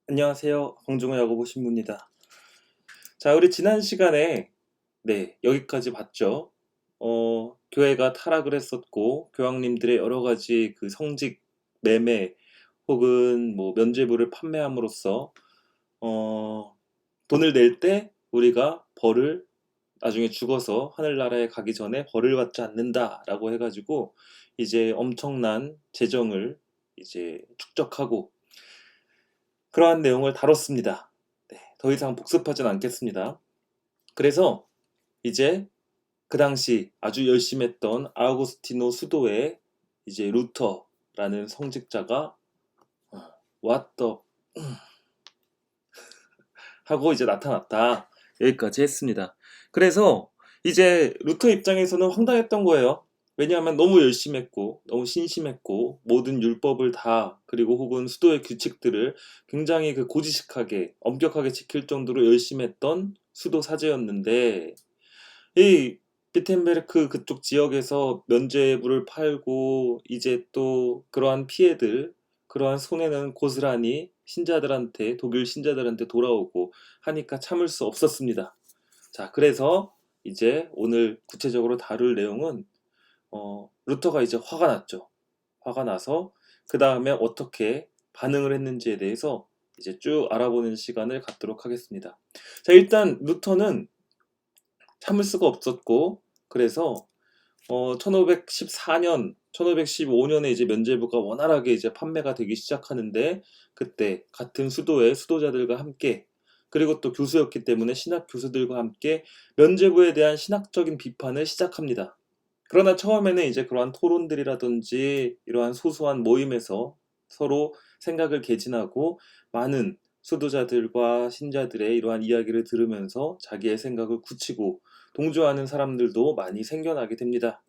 안녕하세요. 공중호 야구부 신부입니다. 자, 우리 지난 시간에 여기까지 봤죠. 교회가 타락을 했었고 교황님들의 여러 가지 그 성직 매매 혹은 뭐 면죄부를 판매함으로써 어, 돈을 낼 때 우리가 벌을 나중에 죽어서 하늘나라에 가기 전에 벌을 받지 않는다라고 해가지고 이제 엄청난 재정을 이제 축적하고 그러한 내용을 다뤘습니다. 더 이상 복습하진 않겠습니다. 그래서 이제 그 당시 아주 열심히 했던 아우구스티노 수도의 이제 루터라는 성직자가 왔더 하고 이제 나타났다. 여기까지 했습니다. 그래서 이제 루터 입장에서는 황당했던 거예요. 왜냐하면 너무 열심히 했고 너무 신심했고 모든 율법을 다 그리고 혹은 수도의 규칙들을 굉장히 그 고지식하게 엄격하게 지킬 정도로 열심히 했던 수도 사제였는데 이 비텐베르크 그쪽 지역에서 면죄부를 팔고 이제 또 그러한 피해들, 그러한 손해는 고스란히 신자들한테, 독일 신자들한테 돌아오고 하니까 참을 수 없었습니다. 자, 그래서 이제 오늘 구체적으로 다룰 내용은 루터가 이제 화가 났죠. 화가 나서 그 다음에 어떻게 반응을 했는지에 대해서 이제 쭉 알아보는 시간을 갖도록 하겠습니다. 자, 일단 루터는 참을 수가 없었고 그래서 1514년, 1515년에 이제 면죄부가 원활하게 이제 판매가 되기 시작하는데 그때 같은 수도의 수도자들과 함께 그리고 또 교수였기 때문에 신학 교수들과 함께 면죄부에 대한 신학적인 비판을 시작합니다. 그러나 처음에는 이제 그러한 토론들이라든지 이러한 소소한 모임에서 서로 생각을 개진하고 많은 수도자들과 신자들의 이러한 이야기를 들으면서 자기의 생각을 굳히고 동조하는 사람들도 많이 생겨나게 됩니다.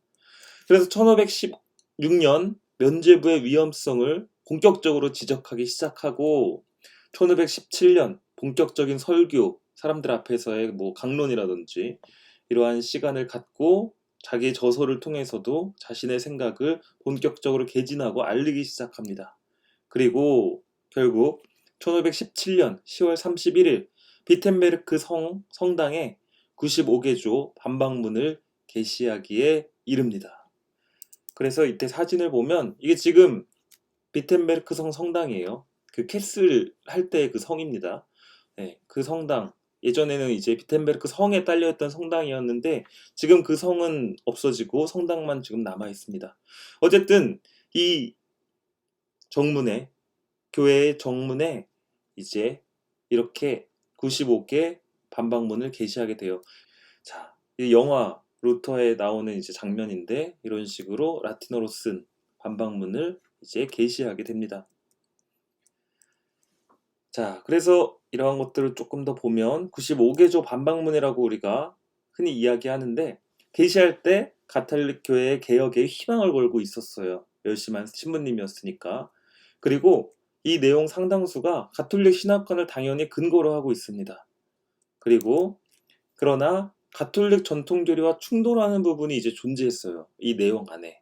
그래서 1516년 면죄부의 위험성을 본격적으로 지적하기 시작하고 1517년 본격적인 설교, 사람들 앞에서의 뭐 강론이라든지 이러한 시간을 갖고 자기의 저서를 통해서도 자신의 생각을 본격적으로 개진하고 알리기 시작합니다. 그리고 결국 1517년 10월 31일 비텐베르크 성당에 95개조 반박문을 게시하기에 이릅니다. 그래서 이때 사진을 보면 이게 지금 비텐베르크 성당이에요. 그 캐슬 할 때 그 성입니다. 네, 그 성당 예전에는 이제 비텐베르크 성에 딸려있던 성당이었는데 지금 그 성은 없어지고 성당만 지금 남아 있습니다. 어쨌든 이 정문에 교회의 정문에 이제 이렇게 95개 반박문을 게시하게 돼요. 자, 이 영화 루터에 나오는 이제 장면인데 이런 식으로 라틴어로 쓴 반박문을 이제 게시하게 됩니다. 자, 그래서 이러한 것들을 조금 더 보면 95개조 반박문이라고 우리가 흔히 이야기하는데 게시할 때 가톨릭 교회의 개혁에 희망을 걸고 있었어요. 열심히 한 신부님이었으니까. 그리고 이 내용 상당수가 가톨릭 신학관을 당연히 근거로 하고 있습니다. 그리고 그러나 가톨릭 전통교리와 충돌하는 부분이 이제 존재했어요. 이 내용 안에.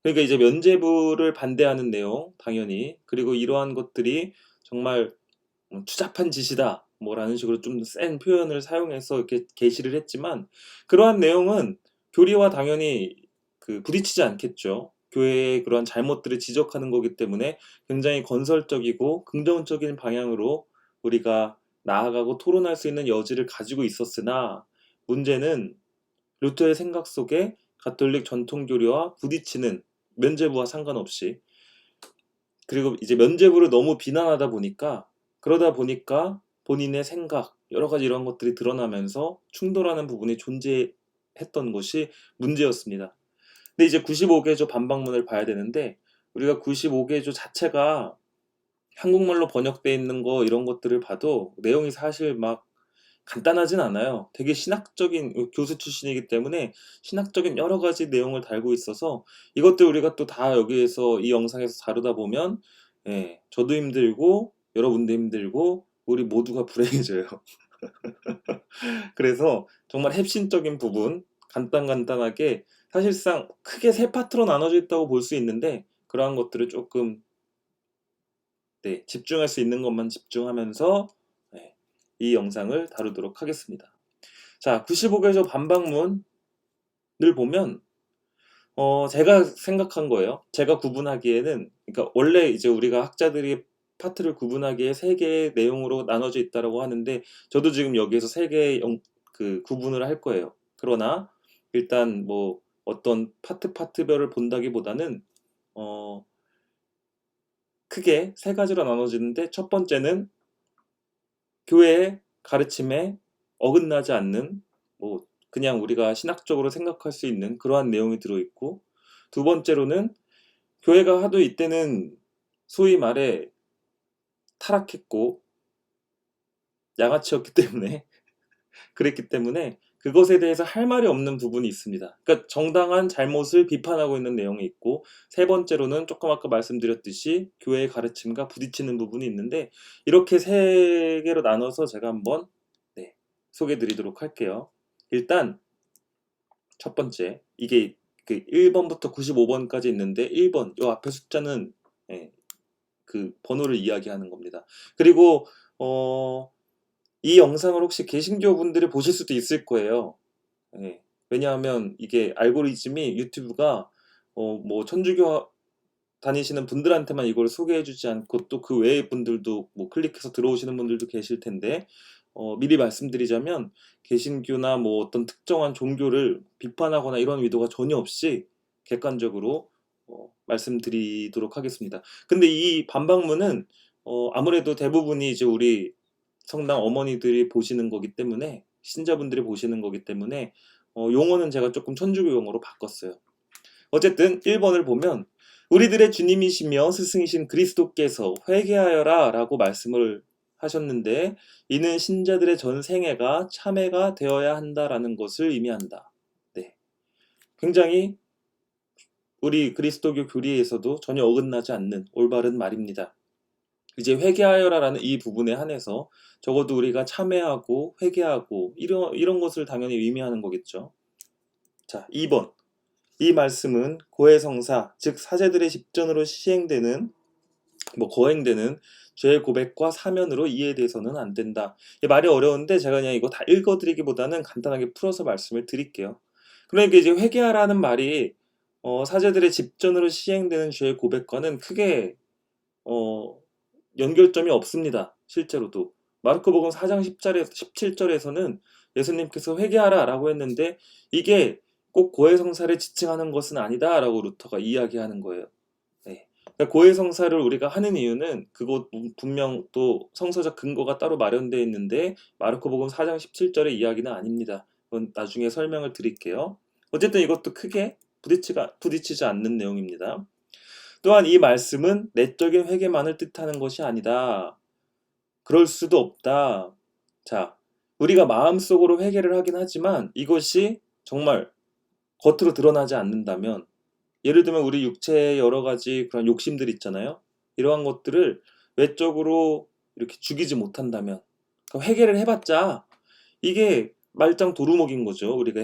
그러니까 이제 면죄부를 반대하는 내용, 당연히. 그리고 이러한 것들이 정말 추잡한 짓이다. 뭐라는 식으로 좀 센 표현을 사용해서 이렇게 게시를 했지만 그러한 내용은 교리와 당연히 그 부딪히지 않겠죠. 교회의 그러한 잘못들을 지적하는 거기 때문에 굉장히 건설적이고 긍정적인 방향으로 우리가 나아가고 토론할 수 있는 여지를 가지고 있었으나 문제는 루터의 생각 속에 가톨릭 전통교리와 부딪히는 면죄부와 상관없이 그리고 이제 면죄부를 너무 비난하다 보니까 그러다 보니까 본인의 생각 여러 가지 이런 것들이 드러나면서 충돌하는 부분이 존재했던 것이 문제였습니다. 근데 이제 95개조 반박문을 봐야 되는데 우리가 95개조 자체가 한국말로 번역되어 있는 거 이런 것들을 봐도 내용이 사실 막 간단하진 않아요. 되게 신학적인 교수 출신이기 때문에 신학적인 여러 가지 내용을 달고 있어서 이것들 우리가 또 다 여기에서 이 영상에서 다루다 보면 저도 힘들고 여러분도 힘들고 우리 모두가 불행해져요. 그래서 정말 핵심적인 부분 간단간단하게 사실상 크게 세 파트로 나눠져 있다고 볼 수 있는데 그러한 것들을 조금 네, 집중할 수 있는 것만 집중하면서 네, 이 영상을 다루도록 하겠습니다. 자, 95개조 반박문을 보면 제가 생각한 거예요. 제가 구분하기에는, 그러니까 원래 이제 우리가 학자들이 파트를 구분하기에 세 개의 내용으로 나눠져 있다라고 하는데, 저도 지금 여기에서 세 개의 구분을 할 거예요. 그러나 일단 뭐 어떤 파트별을 본다기보다는 크게 세 가지로 나눠지는데, 첫 번째는 교회의 가르침에 어긋나지 않는, 뭐 그냥 우리가 신학적으로 생각할 수 있는 그러한 내용이 들어있고, 두 번째로는 교회가 하도 이때는 소위 말해 타락했고 양아치였기 때문에 그랬기 때문에 그것에 대해서 할 말이 없는 부분이 있습니다. 그러니까 정당한 잘못을 비판하고 있는 내용이 있고, 세 번째로는 조금 아까 말씀드렸듯이 교회의 가르침과 부딪히는 부분이 있는데, 이렇게 세 개로 나눠서 제가 한번 소개해 드리도록 할게요. 일단 첫 번째, 이게 그 1번부터 95번까지 있는데 1번 요 앞에 숫자는 그 번호를 이야기하는 겁니다. 그리고 이 영상을 혹시 개신교 분들이 보실 수도 있을 거예요. 왜냐하면 이게 알고리즘이 유튜브가 뭐 천주교 다니시는 분들한테만 이걸 소개해주지 않고 또 그 외의 분들도 뭐 클릭해서 들어오시는 분들도 계실 텐데, 미리 말씀드리자면 개신교나 뭐 어떤 특정한 종교를 비판하거나 이런 의도가 전혀 없이 객관적으로 말씀드리도록 하겠습니다. 근데 이 반박문은 아무래도 대부분이 이제 우리 성당 어머니들이 보시는 거기 때문에, 신자분들이 보시는 거기 때문에 용어는 제가 조금 천주교 용어로 바꿨어요. 어쨌든 1번을 보면, 우리들의 주님이시며 스승이신 그리스도께서 회개하여라 라고 말씀을 하셨는데, 이는 신자들의 전 생애가 참회가 되어야 한다라는 것을 의미한다. 네, 굉장히 우리 그리스도교 교리에서도 전혀 어긋나지 않는 올바른 말입니다. 이제 회개하여라라는 이 부분에 한해서 적어도 우리가 참회하고 회개하고 이런 것을 당연히 의미하는 거겠죠. 자, 2번. 이 말씀은 고해성사, 즉 사제들의 집전으로 거행되는 죄의 고백과 사면으로 이해돼서는 안 된다. 이 말이 어려운데 제가 그냥 이거 다 읽어드리기보다는 간단하게 풀어서 말씀을 드릴게요. 그러니까 이제 회개하라는 말이 사제들의 집전으로 시행되는 죄의 고백과는 크게 연결점이 없습니다. 실제로도 마르코복음 4장 17절에서는 예수님께서 회개하라 라고 했는데, 이게 꼭 고해성사를 지칭하는 것은 아니다 라고 루터가 이야기하는 거예요. 그러니까 고해성사를 우리가 하는 이유는 그것 분명 또 성서적 근거가 따로 마련되어 있는데, 마르코복음 4장 17절의 이야기는 아닙니다. 그건 나중에 설명을 드릴게요. 어쨌든 이것도 크게 부딪히지 않는 내용입니다. 또한 이 말씀은 내적인 회개만을 뜻하는 것이 아니다. 그럴 수도 없다. 자, 우리가 마음속으로 회개를 하긴 하지만 이것이 정말 겉으로 드러나지 않는다면, 예를 들면 우리 육체의 여러 가지 그런 욕심들 있잖아요. 이러한 것들을 외적으로 이렇게 죽이지 못한다면, 회개를 해봤자 이게 말짱 도루묵인 거죠. 우리가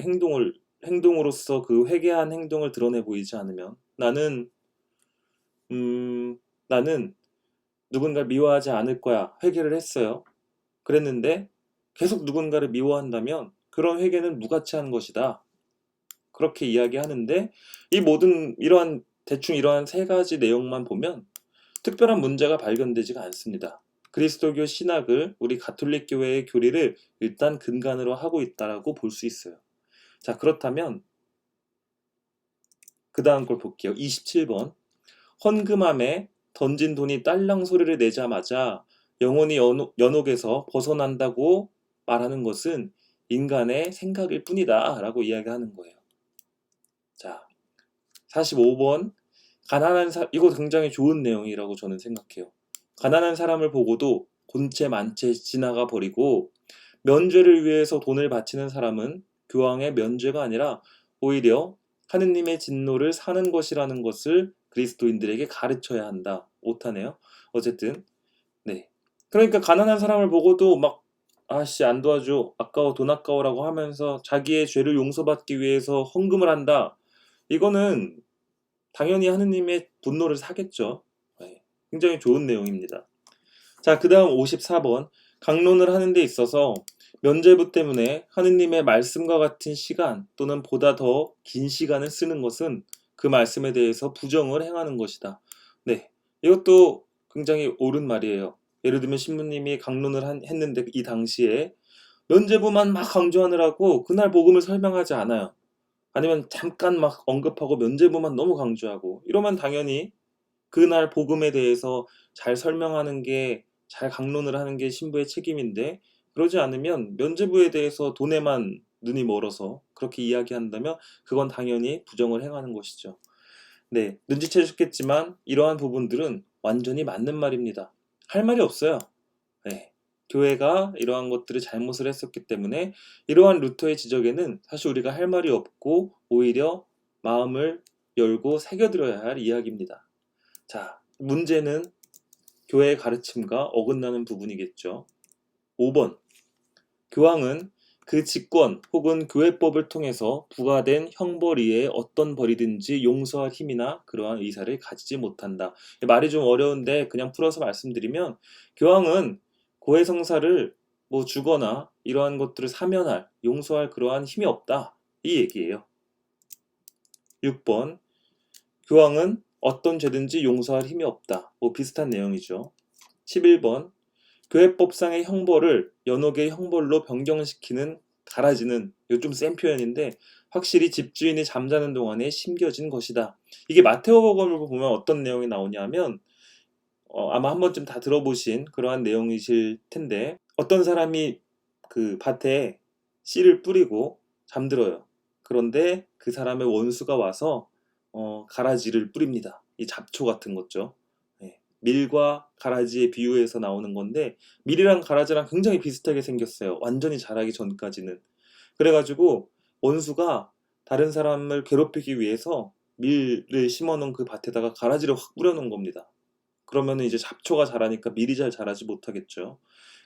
행동으로서 그 회개한 행동을 드러내 보이지 않으면, 나는 누군가를 미워하지 않을 거야. 회개를 했어요. 그랬는데 계속 누군가를 미워한다면 그런 회개는 무가치한 것이다. 그렇게 이야기하는데, 이 모든 대충 이러한 세 가지 내용만 보면 특별한 문제가 발견되지가 않습니다. 그리스도교 신학을, 우리 가톨릭 교회의 교리를 일단 근간으로 하고 있다라고 볼 수 있어요. 자, 그렇다면 그 다음 걸 볼게요. 27번. 헌금함에 던진 돈이 딸랑 소리를 내자마자 영혼이 연옥에서 벗어난다고 말하는 것은 인간의 생각일 뿐이다 라고 이야기하는 거예요. 자, 45번. 이거 굉장히 좋은 내용이라고 저는 생각해요. 가난한 사람을 보고도 본체 만체 지나가 버리고 면죄를 위해서 돈을 바치는 사람은 교황의 면죄가 아니라 오히려 하느님의 진노를 사는 것이라는 것을 그리스도인들에게 가르쳐야 한다. 오타네요. 어쨌든 네. 그러니까 가난한 사람을 보고도 막 아씨 안 도와줘, 아까워, 돈 아까워라고 하면서 자기의 죄를 용서받기 위해서 헌금을 한다. 이거는 당연히 하느님의 분노를 사겠죠. 네. 굉장히 좋은 내용입니다. 자, 그 다음 54번. 강론을 하는 데 있어서 면죄부 때문에 하느님의 말씀과 같은 시간 또는 보다 더 긴 시간을 쓰는 것은 그 말씀에 대해서 부정을 행하는 것이다. 네, 이것도 굉장히 옳은 말이에요. 예를 들면 신부님이 강론을 했는데 이 당시에 면죄부만 막 강조하느라고 그날 복음을 설명하지 않아요. 아니면 잠깐 막 언급하고 면죄부만 너무 강조하고 이러면 당연히 그날 복음에 대해서 잘 설명하는 게, 잘 강론을 하는 게 신부의 책임인데, 그러지 않으면 면죄부에 대해서 돈에만 눈이 멀어서 그렇게 이야기한다면 그건 당연히 부정을 행하는 것이죠. 네, 눈치채셨겠지만 이러한 부분들은 완전히 맞는 말입니다. 할 말이 없어요. 네, 교회가 이러한 것들을 잘못을 했었기 때문에 이러한 루터의 지적에는 사실 우리가 할 말이 없고 오히려 마음을 열고 새겨들어야 할 이야기입니다. 자, 문제는 교회의 가르침과 어긋나는 부분이겠죠. 5번. 교황은 그 직권 혹은 교회법을 통해서 부과된 형벌 이외에 어떤 벌이든지 용서할 힘이나 그러한 의사를 가지지 못한다. 말이 좀 어려운데 그냥 풀어서 말씀드리면 교황은 고해성사를 뭐 주거나 이러한 것들을 사면할, 용서할 그러한 힘이 없다. 이 얘기예요. 6번. 교황은 어떤 죄든지 용서할 힘이 없다. 뭐 비슷한 내용이죠. 11번. 교회법상의 형벌을 연옥의 형벌로 변경시키는 가라지는, 이거 좀 센 표현인데 확실히 집주인이 잠자는 동안에 심겨진 것이다. 이게 마테오복음을 보면 어떤 내용이 나오냐면 아마 한 번쯤 다 들어보신 그러한 내용이실 텐데 어떤 사람이 그 밭에 씨를 뿌리고 잠들어요. 그런데 그 사람의 원수가 와서 가라지를 뿌립니다. 이 잡초 같은 거죠. 예, 밀과 가라지의 비유에서 나오는 건데 밀이랑 가라지랑 굉장히 비슷하게 생겼어요. 완전히 자라기 전까지는. 그래가지고 원수가 다른 사람을 괴롭히기 위해서 밀을 심어놓은 그 밭에다가 가라지를 확 뿌려놓은 겁니다. 그러면 이제 잡초가 자라니까 밀이 잘 자라지 못하겠죠.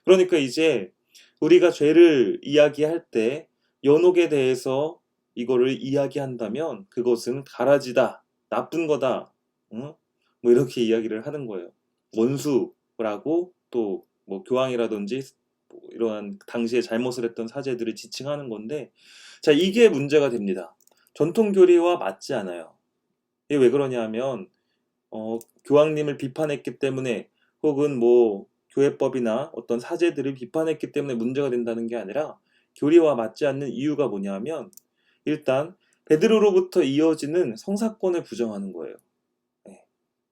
그러니까 이제 우리가 죄를 이야기할 때 연옥에 대해서 이거를 이야기한다면 그것은 가라지다, 나쁜 거다, 응? 뭐 이렇게 이야기를 하는 거예요. 원수라고 또 뭐 교황이라든지 뭐 이러한 당시에 잘못을 했던 사제들을 지칭하는 건데, 자, 이게 문제가 됩니다. 전통 교리와 맞지 않아요. 이게 왜 그러냐 하면 교황님을 비판했기 때문에 혹은 뭐 교회법이나 어떤 사제들을 비판했기 때문에 문제가 된다는 게 아니라 교리와 맞지 않는 이유가 뭐냐면 일단 베드로로부터 이어지는 성사권을 부정하는 거예요. 네.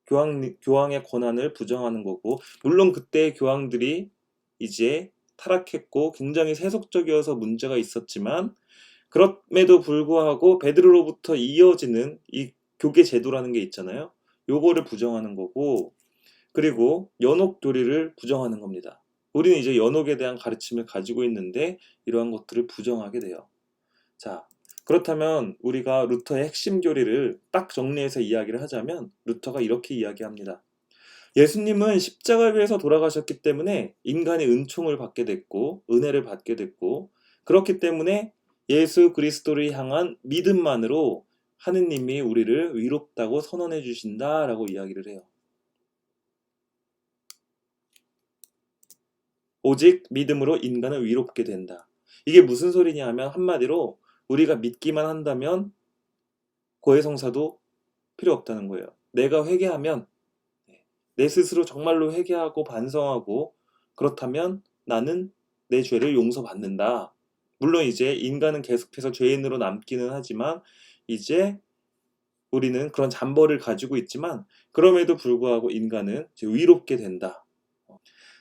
교황의 권한을 부정하는 거고, 물론 그때 교황들이 이제 타락했고 굉장히 세속적이어서 문제가 있었지만 그럼에도 불구하고 베드로로부터 이어지는 이 교계 제도라는 게 있잖아요. 요거를 부정하는 거고, 그리고 연옥 교리를 부정하는 겁니다. 우리는 이제 연옥에 대한 가르침을 가지고 있는데 이러한 것들을 부정하게 돼요. 자, 그렇다면 우리가 루터의 핵심 교리를 딱 정리해서 이야기를 하자면 루터가 이렇게 이야기합니다. 예수님은 십자가 위에서 돌아가셨기 때문에 인간이 은총을 받게 됐고 은혜를 받게 됐고, 그렇기 때문에 예수 그리스도를 향한 믿음만으로 하느님이 우리를 위롭다고 선언해 주신다라고 이야기를 해요. 오직 믿음으로 인간을 위롭게 된다. 이게 무슨 소리냐 하면 한마디로 우리가 믿기만 한다면 고해성사도 필요 없다는 거예요. 내가 회개하면, 내 스스로 정말로 회개하고 반성하고 그렇다면 나는 내 죄를 용서받는다. 물론 이제 인간은 계속해서 죄인으로 남기는 하지만 이제 우리는 그런 잠벌을 가지고 있지만 그럼에도 불구하고 인간은 이제 위롭게 된다.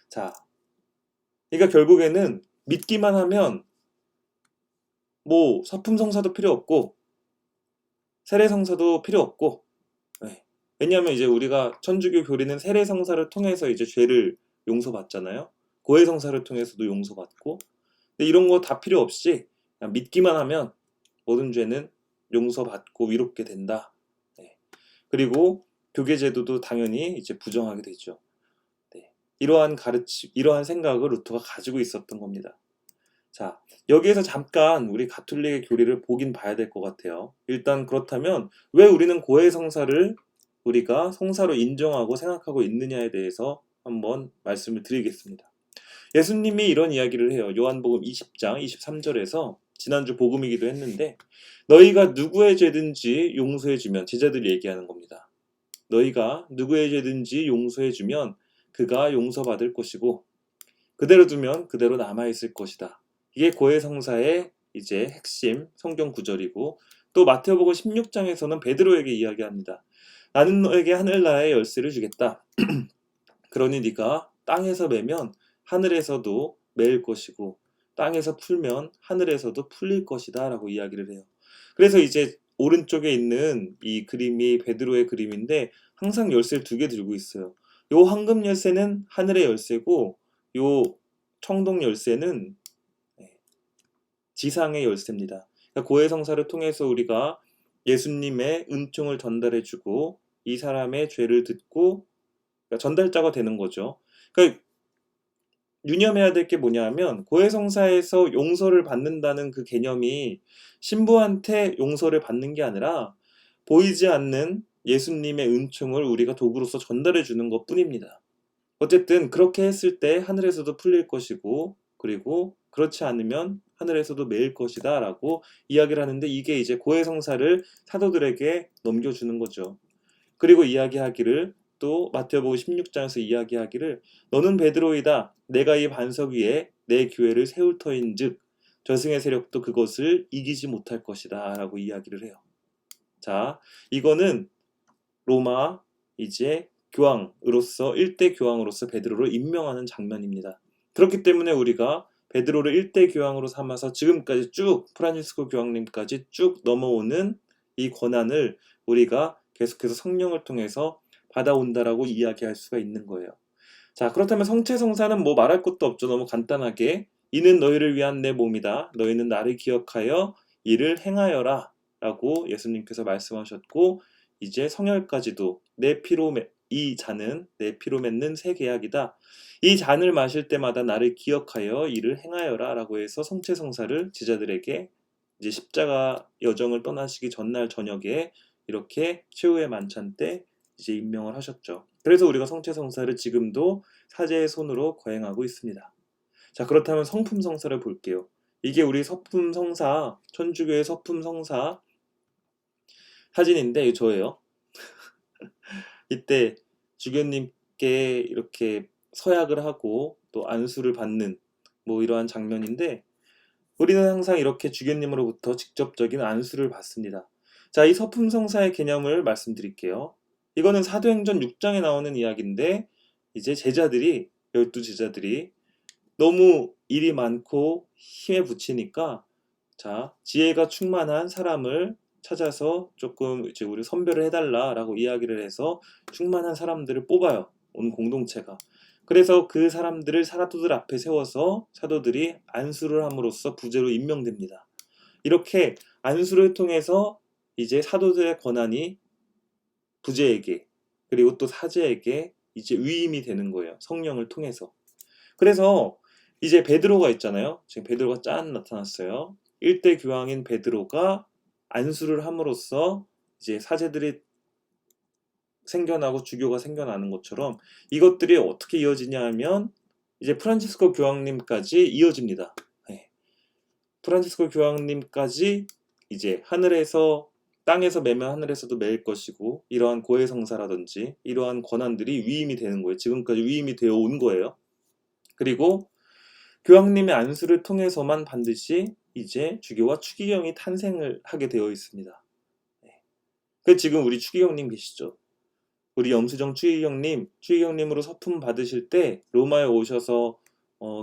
자, 그러니까 결국에는 믿기만 하면 뭐 서품성사도 필요 없고 세례성사도 필요 없고, 네. 왜냐하면 이제 우리가 천주교 교리는 세례성사를 통해서 이제 죄를 용서받잖아요. 고해성사를 통해서도 용서받고, 근데 이런 거 다 필요 없이 그냥 믿기만 하면 모든 죄는 용서받고 위롭게 된다. 네. 그리고 교계제도도 당연히 이제 부정하게 되죠. 네. 이러한 가르침, 이러한 생각을 루터가 가지고 있었던 겁니다. 자, 여기에서 잠깐 우리 가톨릭의 교리를 보긴 봐야 될 것 같아요. 일단 그렇다면 왜 우리는 고해성사를 우리가 성사로 인정하고 생각하고 있느냐에 대해서 한번 말씀을 드리겠습니다. 예수님이 이런 이야기를 해요. 요한복음 20장 23절에서 지난주 복음이기도 했는데 너희가 누구의 죄든지 용서해주면 제자들이 얘기하는 겁니다. 너희가 누구의 죄든지 용서해주면 그가 용서받을 것이고 그대로 두면 그대로 남아있을 것이다. 이게 고해성사의 이제 핵심 성경 구절이고 또 마태복음 16장에서는 베드로에게 이야기합니다. 나는 너에게 하늘나라의 열쇠를 주겠다. 그러니 네가 땅에서 매면 하늘에서도 매일 것이고 땅에서 풀면 하늘에서도 풀릴 것이다 라고 이야기를 해요. 그래서 이제 오른쪽에 있는 이 그림이 베드로의 그림인데 항상 열쇠를 2개 들고 있어요. 요 황금 열쇠는 하늘의 열쇠고 요 청동 열쇠는 지상의 열쇠입니다. 그러니까 고해성사를 통해서 우리가 예수님의 은총을 전달해주고 이 사람의 죄를 듣고 그러니까 전달자가 되는 거죠. 그러니까 유념해야 될 게 뭐냐면 고해성사에서 용서를 받는다는 그 개념이 신부한테 용서를 받는 게 아니라 보이지 않는 예수님의 은총을 우리가 도구로서 전달해 주는 것 뿐입니다. 어쨌든 그렇게 했을 때 하늘에서도 풀릴 것이고 그리고 그렇지 않으면 하늘에서도 매일 것이다 라고 이야기를 하는데 이게 이제 고해성사를 사도들에게 넘겨주는 거죠. 그리고 이야기하기를 또 마태복음 16장에서 이야기하기를 너는 베드로이다. 내가 이 반석 위에 내 교회를 세울 터인즉 저승의 세력도 그것을 이기지 못할 것이다 라고 이야기를 해요. 자, 이거는 로마 이제 교황으로서 1대 교황으로서 베드로를 임명하는 장면입니다. 그렇기 때문에 우리가 베드로를 1대 교황으로 삼아서 지금까지 쭉 프란치스코 교황님까지 쭉 넘어오는 이 권한을 우리가 계속해서 성령을 통해서 받아온다라고 이야기할 수가 있는 거예요. 자, 그렇다면 성체성사는 뭐 말할 것도 없죠. 너무 간단하게 이는 너희를 위한 내 몸이다. 너희는 나를 기억하여 이를 행하여라 라고 예수님께서 말씀하셨고 이제 성혈까지도 내 피로 이 잔은 내 피로 맺는 새 계약이다. 이 잔을 마실 때마다 나를 기억하여 이를 행하여라 라고 해서 성체성사를 제자들에게 이제 십자가 여정을 떠나시기 전날 저녁에 이렇게 최후의 만찬 때 이제 임명을 하셨죠. 그래서 우리가 성체성사를 지금도 사제의 손으로 거행하고 있습니다. 자, 그렇다면 성품성사를 볼게요. 이게 우리 서품성사, 천주교의 서품성사 사진인데 저예요. 이때 주교님께 이렇게 서약을 하고 또 안수를 받는 뭐 이러한 장면인데 우리는 항상 이렇게 주교님으로부터 직접적인 안수를 받습니다. 자, 이 서품성사의 개념을 말씀드릴게요. 이거는 사도행전 6장에 나오는 이야기인데 이제 제자들이 12제자들이 너무 일이 많고 힘에 부치니까 자, 지혜가 충만한 사람을 찾아서 조금 이제 우리 선별을 해달라라고 이야기를 해서 충만한 사람들을 뽑아요. 온 공동체가. 그래서 그 사람들을 사도들 앞에 세워서 사도들이 안수를 함으로써 부제로 임명됩니다. 이렇게 안수를 통해서 이제 사도들의 권한이 부제에게 그리고 또 사제에게 이제 위임이 되는 거예요. 성령을 통해서. 그래서 이제 베드로가 있잖아요. 지금 베드로가 짠 나타났어요. 1대 교황인 베드로가 안수를 함으로써 이제 사제들이 생겨나고 주교가 생겨나는 것처럼 이것들이 어떻게 이어지냐 하면 이제 프란치스코 교황님까지 이어집니다. 네. 프란치스코 교황님까지 이제 하늘에서 땅에서 매면 하늘에서도 매일 것이고 이러한 고해성사라든지 이러한 권한들이 위임이 되는 거예요. 지금까지 위임이 되어 온 거예요. 그리고 교황님의 안수를 통해서만 반드시 이제 주교와 추기경이 탄생을 하게 되어 있습니다. 그 지금 우리 추기경님 계시죠? 우리 염수정 추기경님으로 서품 받으실 때 로마에 오셔서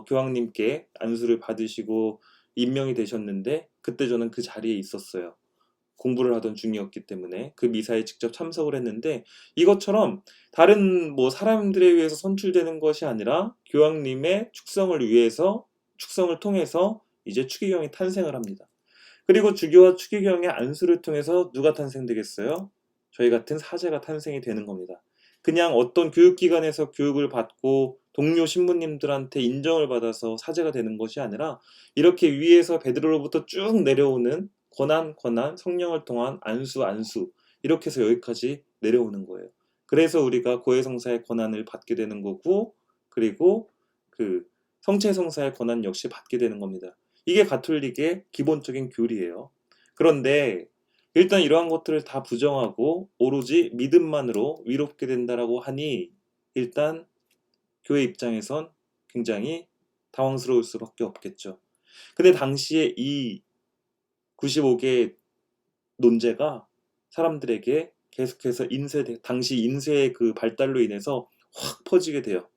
교황님께 안수를 받으시고 임명이 되셨는데 그때 저는 그 자리에 있었어요. 공부를 하던 중이었기 때문에 그 미사에 직접 참석을 했는데 이것처럼 다른 뭐 사람들에 의해서 선출되는 것이 아니라 교황님의 축성을 통해서 이제 추기경이 탄생을 합니다. 그리고 주교와 추기경의 안수를 통해서 누가 탄생되겠어요? 저희 같은 사제가 탄생이 되는 겁니다. 그냥 어떤 교육기관에서 교육을 받고 동료 신부님들한테 인정을 받아서 사제가 되는 것이 아니라 이렇게 위에서 베드로로부터 쭉 내려오는 권한, 성령을 통한 안수 이렇게 해서 여기까지 내려오는 거예요. 그래서 우리가 고해성사의 권한을 받게 되는 거고, 그리고 그 성체성사의 권한 역시 받게 되는 겁니다. 이게 가톨릭의 기본적인 교리예요. 그런데 일단 이러한 것들을 다 부정하고 오로지 믿음만으로 위롭게 된다라고 하니 일단 교회 입장에선 굉장히 당황스러울 수밖에 없겠죠. 근데 당시에 이 95개의 논제가 사람들에게 계속해서 당시 인쇄의 그 발달로 인해서 확 퍼지게 돼요.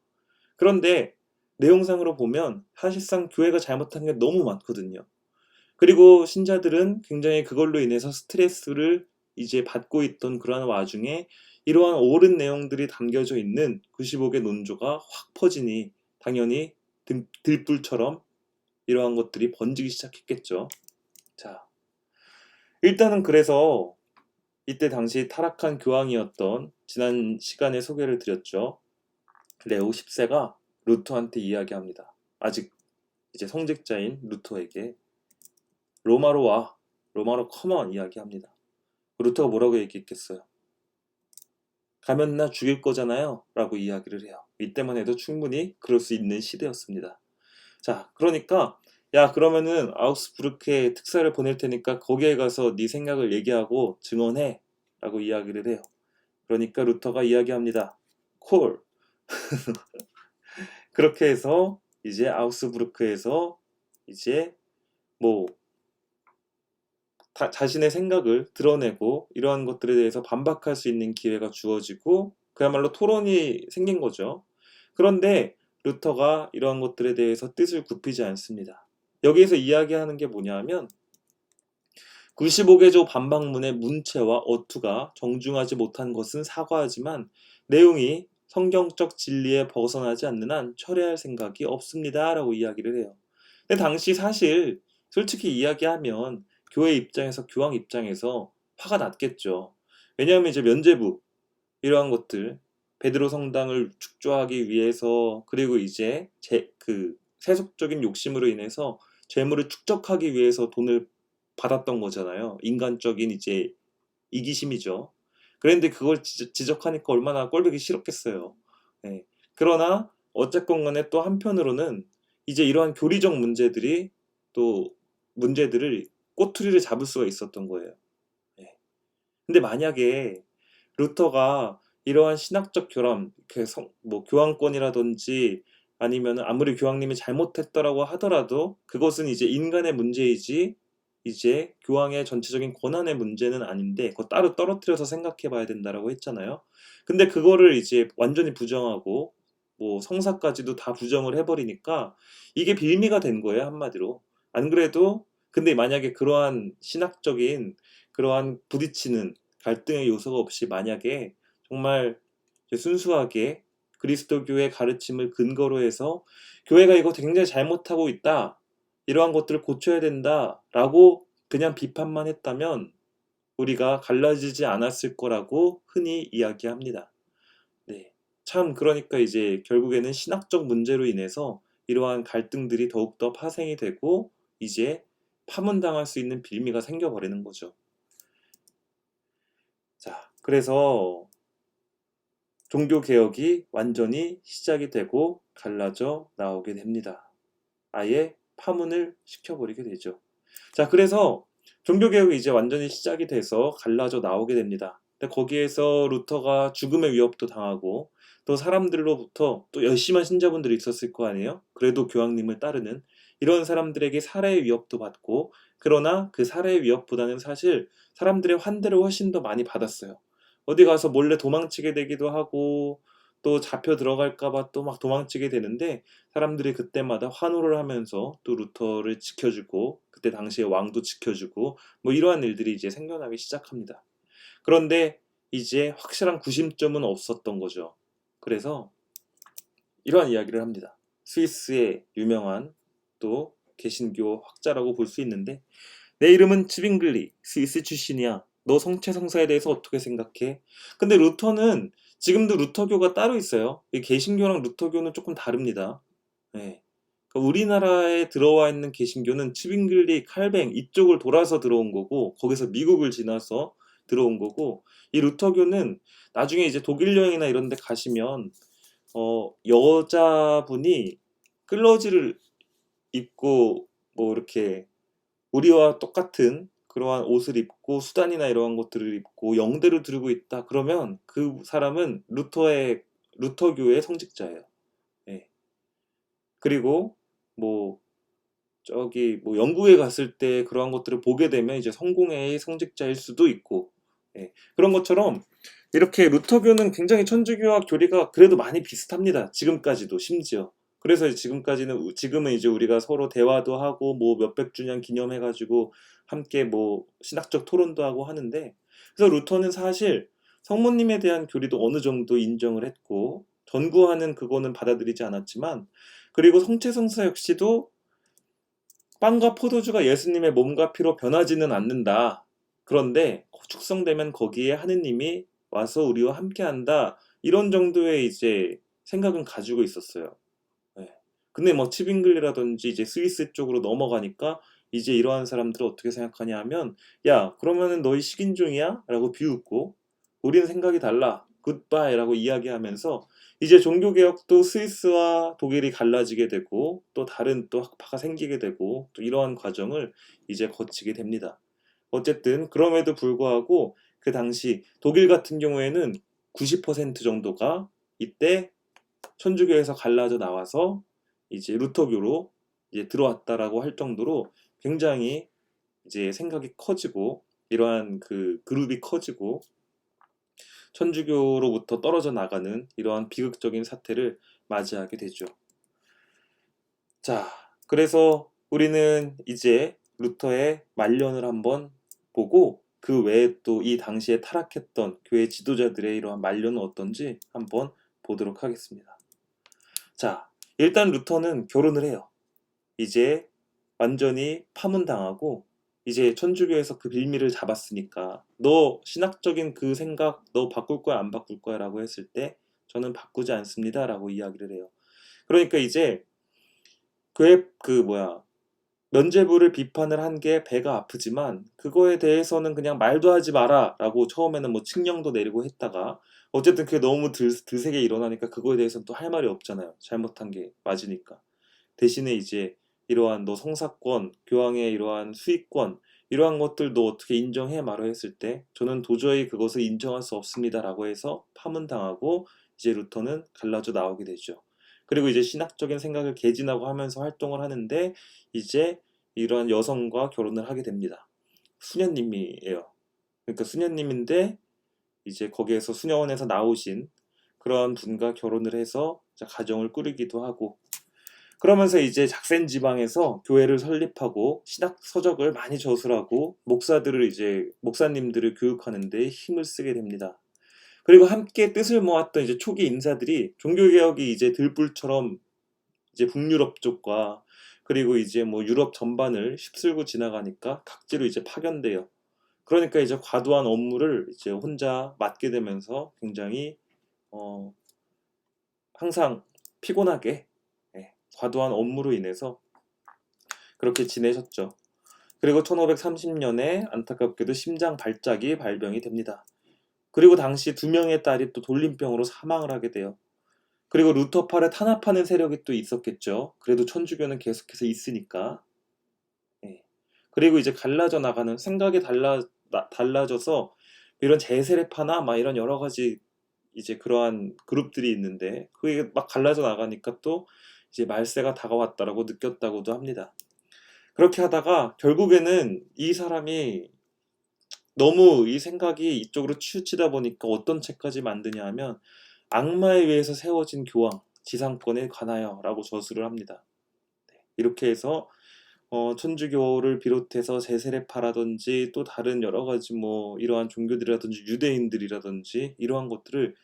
그런데 내용상으로 보면 사실상 교회가 잘못한 게 너무 많거든요. 그리고 신자들은 굉장히 그걸로 인해서 스트레스를 이제 받고 있던 그러한 와중에 이러한 옳은 내용들이 담겨져 있는 95개 논조가 확 퍼지니 당연히 들불처럼 이러한 것들이 번지기 시작했겠죠. 자, 일단은 그래서 이때 당시 타락한 교황이었던 지난 시간에 소개를 드렸죠. 레오 10세가 루터한테 이야기합니다. 아직 이제 성직자인 루터에게 로마로 와, 로마로 컴온 이야기합니다. 루터가 뭐라고 얘기했겠어요? 가면 나 죽일 거잖아요 라고 이야기를 해요. 이때만 해도 충분히 그럴 수 있는 시대였습니다. 자, 그러니까 야, 그러면은 아우스부르크에 특사를 보낼 테니까 거기에 가서 네 생각을 얘기하고 증언해 라고 이야기를 해요. 그러니까 루터가 이야기합니다. 콜. 그렇게 해서 이제 아우스부르크에서 이제 뭐 자신의 생각을 드러내고 이러한 것들에 대해서 반박할 수 있는 기회가 주어지고 그야말로 토론이 생긴 거죠. 그런데 루터가 이러한 것들에 대해서 뜻을 굽히지 않습니다. 여기에서 이야기하는 게 뭐냐면 95개조 반박문의 문체와 어투가 정중하지 못한 것은 사과하지만 내용이 성경적 진리에 벗어나지 않는 한 철회할 생각이 없습니다 라고 이야기를 해요. 근데 당시 사실 솔직히 이야기하면 교회 입장에서 교황 입장에서 화가 났겠죠. 왜냐하면 이제 면죄부 이러한 것들 베드로 성당을 축조하기 위해서 그리고 이제 그 세속적인 욕심으로 인해서 재물을 축적하기 위해서 돈을 받았던 거잖아요. 인간적인 이제 이기심이죠. 그런데 그걸 지적하니까 얼마나 꼴보기 싫었겠어요. 네. 그러나 어쨌건 간에 또 한편으로는 이제 이러한 교리적 문제들이 또 문제들을 꼬투리를 잡을 수가 있었던 거예요. 네. 근데 만약에 루터가 이러한 신학적 결함, 뭐 교황권이라든지 아니면 아무리 교황님이 잘못했더라고 하더라도 그것은 이제 인간의 문제이지 이제 교황의 전체적인 권한의 문제는 아닌데 그거 따로 떨어뜨려서 생각해 봐야 된다라고 했잖아요. 근데 그거를 이제 완전히 부정하고 뭐 성사까지도 다 부정을 해버리니까 이게 빌미가 된 거예요, 한마디로. 안 그래도 근데 만약에 그러한 신학적인 그러한 부딪히는 갈등의 요소가 없이 만약에 정말 순수하게 그리스도교의 가르침을 근거로 해서 교회가 이거 굉장히 잘못하고 있다. 이러한 것들을 고쳐야 된다라고 그냥 비판만 했다면 우리가 갈라지지 않았을 거라고 흔히 이야기합니다. 네. 참 그러니까 이제 결국에는 신학적 문제로 인해서 이러한 갈등들이 더욱더 파생이 되고 이제 파문당할 수 있는 빌미가 생겨버리는 거죠. 자, 그래서 종교개혁이 완전히 시작이 되고 갈라져 나오게 됩니다. 아예 파문을 시켜버리게 되죠. 자, 그래서 종교개혁이 이제 완전히 시작이 돼서 갈라져 나오게 됩니다. 근데 거기에서 루터가 죽음의 위협도 당하고 또 사람들로부터 또 열심한 신자분들이 있었을 거 아니에요? 그래도 교황님을 따르는 이런 사람들에게 살해의 위협도 받고 그러나 그 살해의 위협보다는 사실 사람들의 환대를 훨씬 더 많이 받았어요. 어디 가서 몰래 도망치게 되기도 하고 또 잡혀 들어갈까봐 또 막 도망치게 되는데 사람들이 그때마다 환호를 하면서 또 루터를 지켜주고 그때 당시에 왕도 지켜주고 뭐 이러한 일들이 이제 생겨나기 시작합니다. 그런데 이제 확실한 구심점은 없었던 거죠. 그래서 이러한 이야기를 합니다. 스위스의 유명한 또 개신교 학자라고 볼 수 있는데 내 이름은 츠빙글리 스위스 출신이야. 너 성체성사에 대해서 어떻게 생각해? 근데 루터는 지금도 루터교가 따로 있어요. 이 개신교랑 루터교는 조금 다릅니다. 네. 그러니까 우리나라에 들어와 있는 개신교는 츠빙글리, 칼뱅 이쪽을 돌아서 들어온 거고 거기서 미국을 지나서 들어온 거고, 이 루터교는 나중에 이제 독일 여행이나 이런 데 가시면 여자분이 끌러지를 입고 뭐 이렇게 우리와 똑같은 그러한 옷을 입고 수단이나 이러한 것들을 입고 영대를 들고 있다. 그러면 그 사람은 루터교의 성직자예요. 예. 그리고 뭐 저기 뭐 영국에 갔을 때 그러한 것들을 보게 되면 이제 성공회의 성직자일 수도 있고, 예. 그런 것처럼 이렇게 루터교는 굉장히 천주교와 교리가 그래도 많이 비슷합니다. 지금까지도 심지어. 그래서 지금은 이제 우리가 서로 대화도 하고 뭐 몇백 주년 기념해가지고 함께 뭐 신학적 토론도 하고 하는데, 그래서 루터는 사실 성모님에 대한 교리도 어느 정도 인정을 했고 전구하는 그거는 받아들이지 않았지만, 그리고 성체성사 역시도 빵과 포도주가 예수님의 몸과 피로 변하지는 않는다. 그런데 축성되면 거기에 하느님이 와서 우리와 함께한다. 이런 정도의 이제 생각은 가지고 있었어요. 예. 근데 뭐 치빙글리라든지 이제 스위스 쪽으로 넘어가니까 이제 이러한 사람들은 어떻게 생각하냐 하면, 야, 그러면은 너희 식인종이야? 라고 비웃고, 우리는 생각이 달라. 굿바이 라고 이야기하면서 이제 종교개혁도 스위스와 독일이 갈라지게 되고 또 다른 또 학파가 생기게 되고 또 이러한 과정을 이제 거치게 됩니다. 어쨌든 그럼에도 불구하고 그 당시 독일 같은 경우에는 90% 정도가 이때 천주교에서 갈라져 나와서 이제 루터교로 이제 들어왔다라고 할 정도로 굉장히 이제 생각이 커지고 이러한 그 그룹이 커지고 천주교로부터 떨어져 나가는 이러한 비극적인 사태를 맞이하게 되죠. 자, 그래서 우리는 이제 루터의 말년을 한번 보고 그 외에 또 이 당시에 타락했던 교회 지도자들의 이러한 말년은 어떤지 한번 보도록 하겠습니다. 자, 일단 루터는 결혼을 해요. 이제 완전히 파문당하고 이제 천주교에서 그 빌미를 잡았으니까 너 신학적인 그 생각 너 바꿀 거야 안 바꿀 거야 라고 했을 때 저는 바꾸지 않습니다 라고 이야기를 해요. 그러니까 이제 면죄부를 비판을 한 게 배가 아프지만 그거에 대해서는 그냥 말도 하지 마라 라고 처음에는 뭐 칙령도 내리고 했다가 어쨌든 그게 너무 드세게 일어나니까 그거에 대해서는 또 할 말이 없잖아요. 잘못한 게 맞으니까. 대신에 이제 이러한 너 성사권, 교황의 이러한 수익권, 이러한 것들도 어떻게 인정해 말어 했을 때 저는 도저히 그것을 인정할 수 없습니다라고 해서 파문당하고 이제 루터는 갈라져 나오게 되죠. 그리고 이제 신학적인 생각을 개진하고 하면서 활동을 하는데 이제 이러한 여성과 결혼을 하게 됩니다. 수녀님이에요. 그러니까 수녀님인데 이제 거기에서 수녀원에서 나오신 그런 분과 결혼을 해서 가정을 꾸리기도 하고, 그러면서 이제 작센 지방에서 교회를 설립하고 신학 서적을 많이 저술하고 목사님들을 교육하는 데 힘을 쓰게 됩니다. 그리고 함께 뜻을 모았던 이제 초기 인사들이 종교개혁이 이제 들불처럼 이제 북유럽 쪽과 그리고 이제 뭐 유럽 전반을 휩쓸고 지나가니까 각지로 이제 파견돼요. 그러니까 이제 과도한 업무를 이제 혼자 맡게 되면서 굉장히 어, 항상 피곤하게, 과도한 업무로 인해서 그렇게 지내셨죠. 그리고 1530년에 안타깝게도 심장 발작이 발병이 됩니다. 그리고 당시 두 명의 딸이 또 돌림병으로 사망을 하게 돼요. 그리고 루터파를 탄압하는 세력이 또 있었겠죠. 그래도 천주교는 계속해서 있으니까. 예. 그리고 이제 갈라져 나가는 생각이 달라져서 이런 제세례파나 막 이런 여러 가지 이제 그러한 그룹들이 있는데 그게 막 갈라져 나가니까 또 이제 말세가 다가왔다라고 느꼈다고도 합니다. 그렇게 하다가 결국에는 이 사람이 너무 이 생각이 이쪽으로 치우치다 보니까 어떤 책까지 만드냐 하면 악마에 의해서 세워진 교황, 지상권에 관하여 라고 저술을 합니다. 이렇게 해서 천주교를 비롯해서 제세례파라든지 또 다른 여러 가지 뭐 이러한 종교들이라든지 유대인들이라든지 이러한 것들을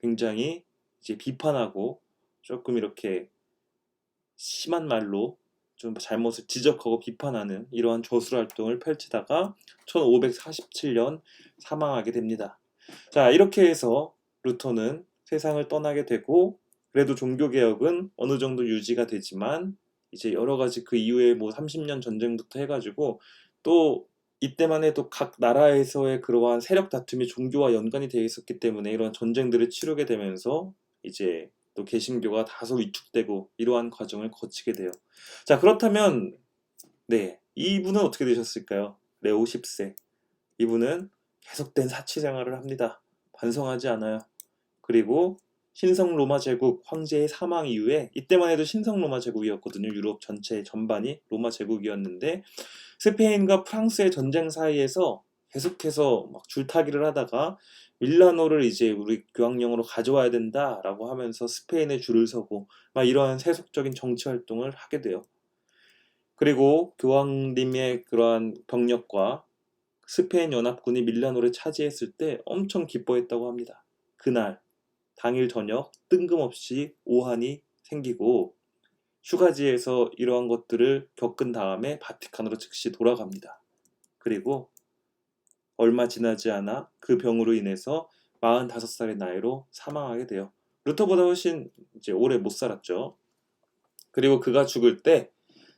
굉장히 이제 비판하고 조금 이렇게 심한 말로 좀 잘못을 지적하고 비판하는 이러한 저술 활동을 펼치다가 1547년 사망하게 됩니다. 자, 이렇게 해서 루터는 세상을 떠나게 되고, 그래도 종교개혁은 어느 정도 유지가 되지만 이제 여러 가지 그 이후에 뭐 30년 전쟁부터 해가지고 또 이때만 해도 각 나라에서의 그러한 세력 다툼이 종교와 연관이 되어 있었기 때문에 이런 전쟁들을 치르게 되면서 이제 또 개신교가 다소 위축되고 이러한 과정을 거치게 돼요. 자, 그렇다면 네, 이분은 어떻게 되셨을까요? 레오 10세. 이분은 계속된 사치 생활을 합니다. 반성하지 않아요. 그리고 신성 로마 제국 황제의 사망 이후에, 이때만 해도 신성 로마 제국이었거든요. 유럽 전체 전반이 로마 제국이었는데 스페인과 프랑스의 전쟁 사이에서 계속해서 막 줄타기를 하다가 밀라노를 이제 우리 교황령으로 가져와야 된다라고 하면서 스페인에 줄을 서고 막 이러한 세속적인 정치 활동을 하게 돼요. 그리고 교황님의 그러한 병력과 스페인 연합군이 밀라노를 차지했을 때 엄청 기뻐했다고 합니다. 그날 당일 저녁 뜬금없이 오한이 생기고 휴가지에서 이러한 것들을 겪은 다음에 바티칸으로 즉시 돌아갑니다. 그리고 얼마 지나지 않아 그 병으로 인해서 45살의 나이로 사망하게 돼요. 루터보다 훨씬 이제 오래 못 살았죠. 그리고 그가 죽을 때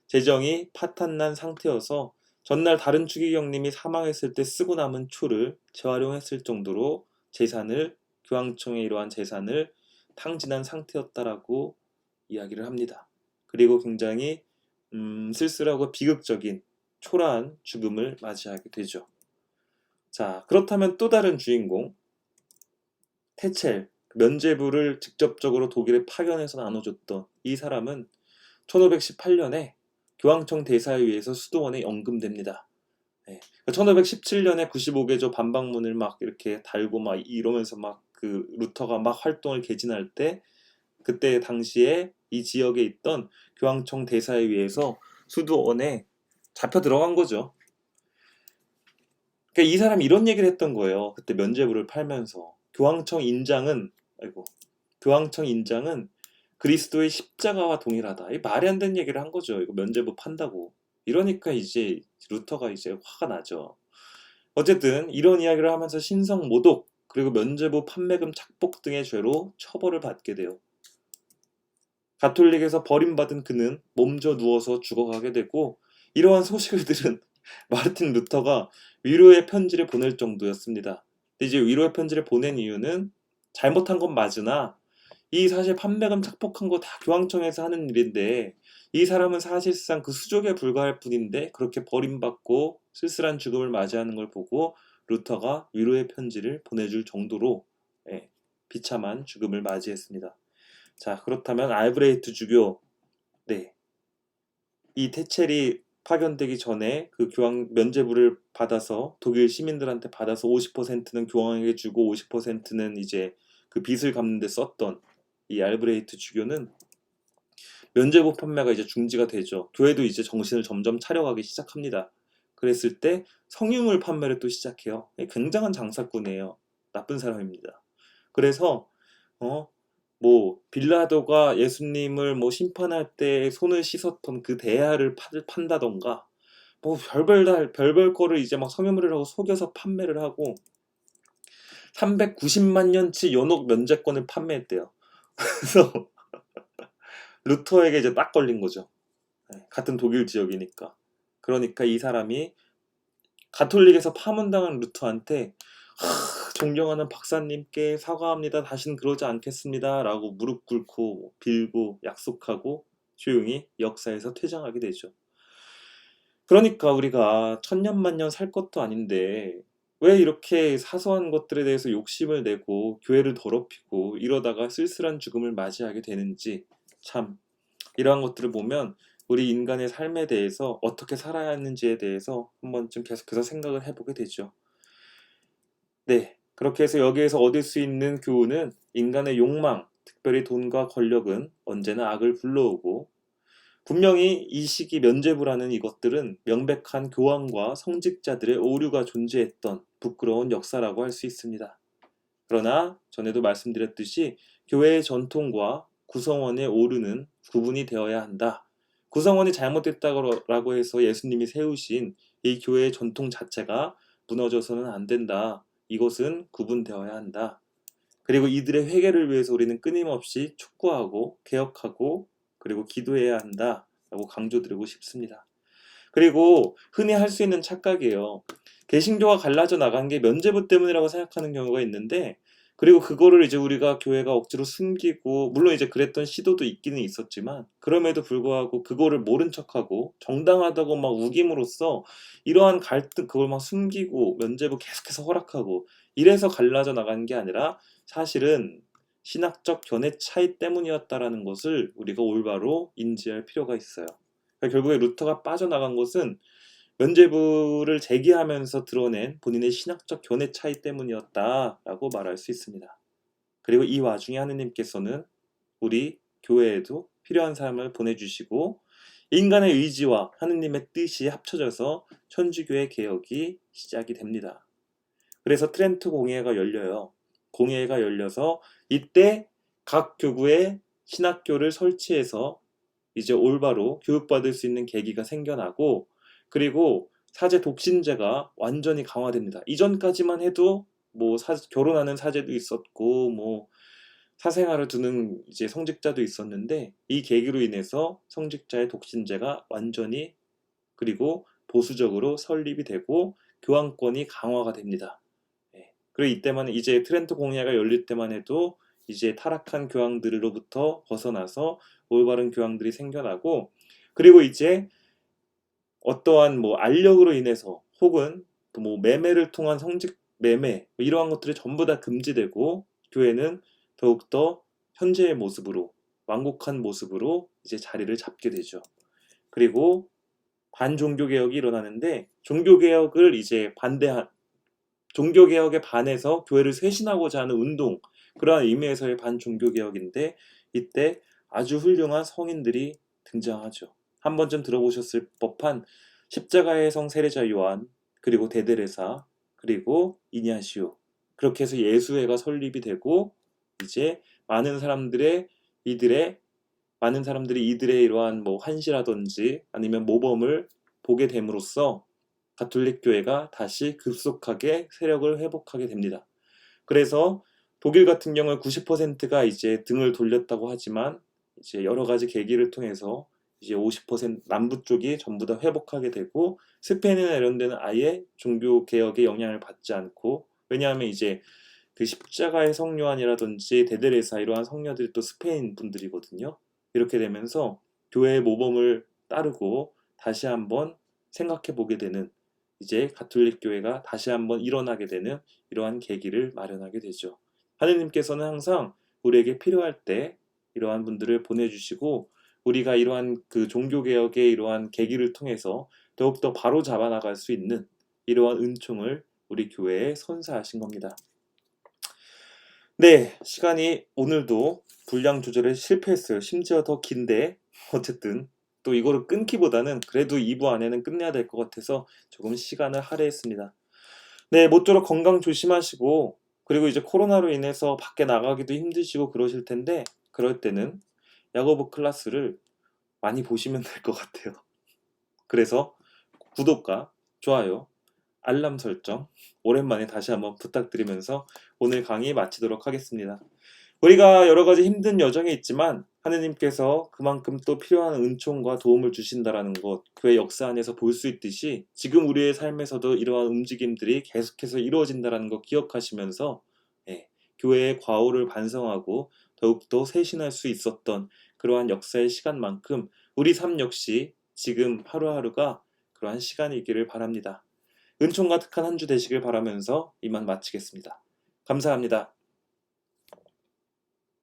재정이 파탄난 상태여서 전날 다른 추기경님이 사망했을 때 쓰고 남은 초를 재활용했을 정도로 재산을, 교황청의 이러한 재산을 탕진한 상태였다라고 이야기를 합니다. 그리고 굉장히 쓸쓸하고 비극적인 초라한 죽음을 맞이하게 되죠. 자, 그렇다면 또 다른 주인공 테첼, 면제부를 직접적으로 독일에 파견해서 나눠줬던 이 사람은 1518년에 교황청 대사에 의해서 수도원에 연금됩니다. 네. 1517년에 95개조 반박문을 막 이렇게 달고 막 이러면서 막 그 루터가 막 활동을 개진할 때 그때 당시에 이 지역에 있던 교황청 대사에 의해서 수도원에 잡혀 들어간 거죠. 그러니까 이 사람이 이런 얘기를 했던 거예요. 그때 면죄부를 팔면서 교황청 인장은 그리스도의 십자가와 동일하다. 이 말이 안 되는 얘기를 한 거죠. 이거 면죄부 판다고. 이러니까 이제 루터가 이제 화가 나죠. 어쨌든 이런 이야기를 하면서 신성 모독 그리고 면죄부 판매금 착복 등의 죄로 처벌을 받게 돼요. 가톨릭에서 버림받은 그는 몸져 누워서 죽어가게 되고 이러한 소식을 들은 마르틴 루터가 위로의 편지를 보낼 정도였습니다. 근데 이제 위로의 편지를 보낸 이유는 잘못한 건 맞으나 이 사실 판매금 착복한 거 다 교황청에서 하는 일인데 이 사람은 사실상 그 수족에 불과할 뿐인데 그렇게 버림받고 쓸쓸한 죽음을 맞이하는 걸 보고 루터가 위로의 편지를 보내줄 정도로 예, 비참한 죽음을 맞이했습니다. 자, 그렇다면 알브레이트 주교, 네, 이 테첼이 파견되기 전에 그 교황 면죄부를 받아서 독일 시민들한테 받아서 50%는 교황에게 주고 50%는 이제 그 빚을 갚는 데 썼던 이 알브레이트 주교는 면죄부 판매가 이제 중지가 되죠. 교회도 이제 정신을 점점 차려가기 시작합니다. 그랬을 때 성유물 판매를 또 시작해요. 굉장한 장사꾼이에요. 나쁜 사람입니다. 그래서 어, 뭐 빌라도가 예수님을 뭐 심판할 때 손을 씻었던 그 대야를 판다던가 뭐 별별 거를 이제 막 성유물을 하고 속여서 판매를 하고 390만 년치 연옥 면제권을 판매했대요. 그래서 루터에게 이제 딱 걸린 거죠. 같은 독일 지역이니까. 그러니까 이 사람이 가톨릭에서 파문당한 루터한테 존경하는 박사님께 사과합니다. 다시는 그러지 않겠습니다. 라고 무릎 꿇고 빌고 약속하고 조용히 역사에서 퇴장하게 되죠. 그러니까 우리가 천년만년 살 것도 아닌데 왜 이렇게 사소한 것들에 대해서 욕심을 내고 교회를 더럽히고 이러다가 쓸쓸한 죽음을 맞이하게 되는지 참 이러한 것들을 보면 우리 인간의 삶에 대해서 어떻게 살아야 하는지에 대해서 한 번쯤 계속해서 생각을 해보게 되죠. 네, 그렇게 해서 여기에서 얻을 수 있는 교훈은 인간의 욕망, 특별히 돈과 권력은 언제나 악을 불러오고 분명히 이 시기 면죄부라는 이것들은 명백한 교황과 성직자들의 오류가 존재했던 부끄러운 역사라고 할 수 있습니다. 그러나 전에도 말씀드렸듯이 교회의 전통과 구성원의 오류는 구분이 되어야 한다. 구성원이 잘못됐다고 해서 예수님이 세우신 이 교회의 전통 자체가 무너져서는 안 된다. 이것은 구분되어야 한다. 그리고 이들의 회개를 위해서 우리는 끊임없이 촉구하고 개혁하고 그리고 기도해야 한다. 라고 강조드리고 싶습니다. 그리고 흔히 할 수 있는 착각이에요. 개신교가 갈라져 나간 게 면죄부 때문이라고 생각하는 경우가 있는데, 그리고 그거를 이제 우리가 교회가 억지로 숨기고, 물론 이제 그랬던 시도도 있기는 있었지만, 그럼에도 불구하고 그거를 모른 척하고 정당하다고 막 우김으로써 이러한 갈등, 그걸 막 숨기고 면죄부 계속해서 허락하고 이래서 갈라져 나간 게 아니라 사실은 신학적 견해 차이 때문이었다라는 것을 우리가 올바로 인지할 필요가 있어요. 그러니까 결국에 루터가 빠져나간 것은 면죄부를 제기하면서 드러낸 본인의 신학적 견해 차이 때문이었다라고 말할 수 있습니다. 그리고 이 와중에 하느님께서는 우리 교회에도 필요한 사람을 보내주시고 인간의 의지와 하느님의 뜻이 합쳐져서 천주교의 개혁이 시작이 됩니다. 그래서 트렌트 공회가 열려요. 공회가 열려서 이때 각 교구에 신학교를 설치해서 이제 올바로 교육받을 수 있는 계기가 생겨나고, 그리고 사제 독신제가 완전히 강화됩니다. 이전까지만 해도 뭐 결혼하는 사제도 있었고 뭐 사생활을 두는 이제 성직자도 있었는데, 이 계기로 인해서 성직자의 독신제가 완전히 그리고 보수적으로 설립이 되고 교황권이 강화가 됩니다. 그리고 이때만 이제 트렌트 공회가 열릴 때만 해도 이제 타락한 교황들로부터 벗어나서 올바른 교황들이 생겨나고, 그리고 이제 어떠한 뭐 알력으로 인해서 혹은 또 뭐 매매를 통한 성직 매매 이러한 것들이 전부 다 금지되고 교회는 더욱더 현재의 모습으로 완곡한 모습으로 이제 자리를 잡게 되죠. 그리고 반종교개혁이 일어나는데, 종교개혁을 이제 반대한 종교개혁에 반해서 교회를 쇄신하고자 하는 운동, 그러한 의미에서의 반종교개혁인데, 이때 아주 훌륭한 성인들이 등장하죠. 한 번쯤 들어보셨을 법한 십자가의 성 세례자 요한, 그리고 데데레사, 그리고 이냐시오. 그렇게 해서 예수회가 설립이 되고 이제 많은 사람들이 이들의 이러한 뭐 환시라든지 아니면 모범을 보게 됨으로써 가톨릭 교회가 다시 급속하게 세력을 회복하게 됩니다. 그래서 독일 같은 경우는 90%가 이제 등을 돌렸다고 하지만 이제 여러 가지 계기를 통해서 이제 50% 남부 쪽이 전부 다 회복하게 되고, 스페인이나 이런 데는 아예 종교 개혁의 영향을 받지 않고, 왜냐하면 이제 그 십자가의 성요한이라든지 데데레사 이러한 성녀들이 또 스페인 분들이거든요. 이렇게 되면서 교회의 모범을 따르고 다시 한번 생각해 보게 되는, 이제 가톨릭 교회가 다시 한번 일어나게 되는 이러한 계기를 마련하게 되죠. 하느님께서는 항상 우리에게 필요할 때 이러한 분들을 보내주시고, 우리가 이러한 그 종교개혁의 이러한 계기를 통해서 더욱더 바로 잡아 나갈 수 있는 이러한 은총을 우리 교회에 선사하신 겁니다. 네, 시간이 오늘도 분량 조절에 실패했어요. 심지어 더 긴데 어쨌든 또 이거를 끊기보다는 그래도 2부 안에는 끝내야 될 것 같아서 조금 시간을 할애했습니다. 네, 모쪼록 건강 조심하시고, 그리고 이제 코로나로 인해서 밖에 나가기도 힘드시고 그러실 텐데, 그럴 때는 야고보 클라스를 많이 보시면 될 것 같아요. 그래서 구독과 좋아요, 알람 설정 오랜만에 다시 한번 부탁드리면서 오늘 강의 마치도록 하겠습니다. 우리가 여러 가지 힘든 여정에 있지만 하느님께서 그만큼 또 필요한 은총과 도움을 주신다라는 것, 그의 역사 안에서 볼 수 있듯이 지금 우리의 삶에서도 이러한 움직임들이 계속해서 이루어진다라는 것 기억하시면서, 교회의 과오를 반성하고 더욱더 쇄신할 수 있었던 그러한 역사의 시간만큼 우리 삶 역시 지금 하루하루가 그러한 시간이기를 바랍니다. 은총 가득한 한 주 되시길 바라면서 이만 마치겠습니다. 감사합니다.